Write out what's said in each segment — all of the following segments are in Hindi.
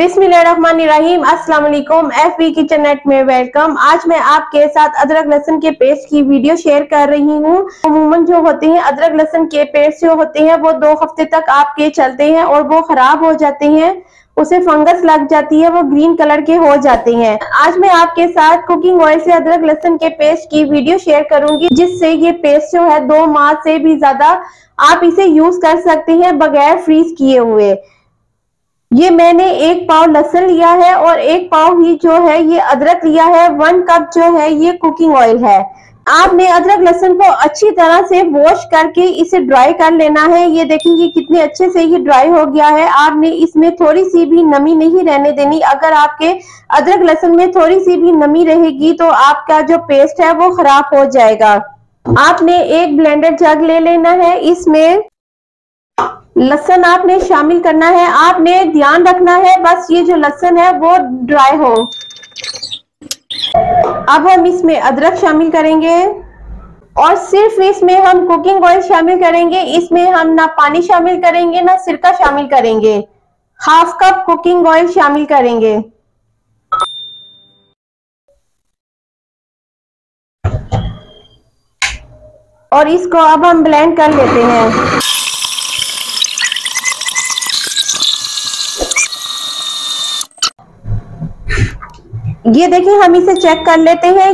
बिस्मिल्लाहिर्रहमानिर्रहीम। अस्सलाम वालेकुम। एफबी किचन नेट में वेलकम। आज मैं आपके साथ अदरक लहसुन के पेस्ट की वीडियो शेयर कर रही हूँ। अमूमन जो होते हैं अदरक लहसुन के पेस्ट जो होते हैं वो 2 हफ्ते तक आपके चलते हैं और वो खराब हो जाते हैं, उसे फंगस लग जाती है, वो ग्रीन कलर के हो जाते हैं। आज मैं आपके साथ कुकिंग ऑयल से अदरक लहसुन के पेस्ट की वीडियो शेयर करूंगी, जिससे ये पेस्ट जो है 2 माह से भी ज्यादा आप इसे यूज कर सकते हैं बगैर फ्रीज किए हुए। ये मैंने 1 पाव लहसुन लिया है और 1 पाव ही जो है ये अदरक लिया है। 1 कप जो है ये कुकिंग ऑयल है। आपने अदरक लहसुन को अच्छी तरह से वॉश करके इसे ड्राई कर लेना है। ये देखेंगे कितने अच्छे से ये ड्राई हो गया है। आपने इसमें थोड़ी सी भी नमी नहीं रहने देनी। अगर आपके अदरक लहसुन में थोड़ी सी भी नमी रहेगी तो आपका जो पेस्ट है वो खराब हो जाएगा। आपने एक ब्लेंडर जग ले लेना है, इसमें लहसुन आपने शामिल करना है। आपने ध्यान रखना है बस ये जो लहसुन है वो ड्राई हो। अब हम इसमें अदरक शामिल करेंगे और सिर्फ इसमें हम कुकिंग ऑयल शामिल करेंगे। इसमें हम ना पानी शामिल करेंगे ना सिरका शामिल करेंगे। 1/2 कप कुकिंग ऑयल शामिल करेंगे और इसको अब हम ब्लेंड कर लेते हैं। ये देखिए हम इसे चेक कर लेते हैं।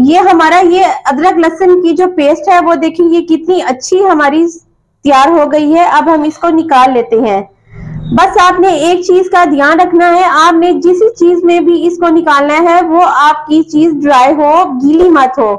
ये हमारा ये अदरक लहसुन की जो पेस्ट है वो देखिए ये कितनी अच्छी हमारी तैयार हो गई है। अब हम इसको निकाल लेते हैं। बस आपने एक चीज का ध्यान रखना है, आपने जिस चीज में भी इसको निकालना है वो आपकी चीज ड्राई हो, गीली मत हो।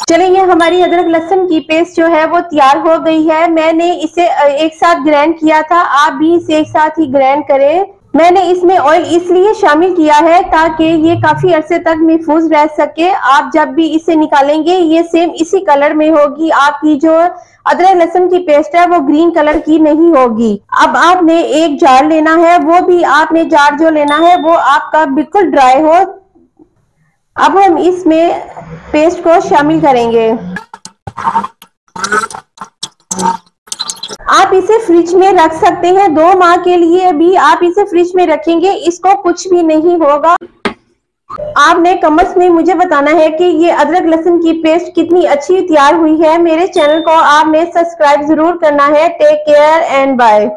चलिए ये हमारी अदरक लहसुन की पेस्ट जो है वो तैयार हो गई है। मैंने इसे एक साथ ग्राइंड किया था, आप भी इसे एक साथ ही ग्राइंड करें। मैंने इसमें ऑयल इसलिए शामिल किया है ताकि ये काफी अरसे तक महफूज रह सके। आप जब भी इसे निकालेंगे ये सेम इसी कलर में होगी। आपकी जो अदरक लहसुन की पेस्ट है वो ग्रीन कलर की नहीं होगी। अब आपने एक जार लेना है, वो भी आपने जार जो लेना है वो आपका बिल्कुल ड्राई हो। अब हम इसमें पेस्ट को शामिल करेंगे। आप इसे फ्रिज में रख सकते हैं 2 माह के लिए भी आप इसे फ्रिज में रखेंगे, इसको कुछ भी नहीं होगा। आपने कमेंट्स में मुझे बताना है कि ये अदरक लहसुन की पेस्ट कितनी अच्छी तैयार हुई है। मेरे चैनल को आपने सब्सक्राइब जरूर करना है। Take care and bye.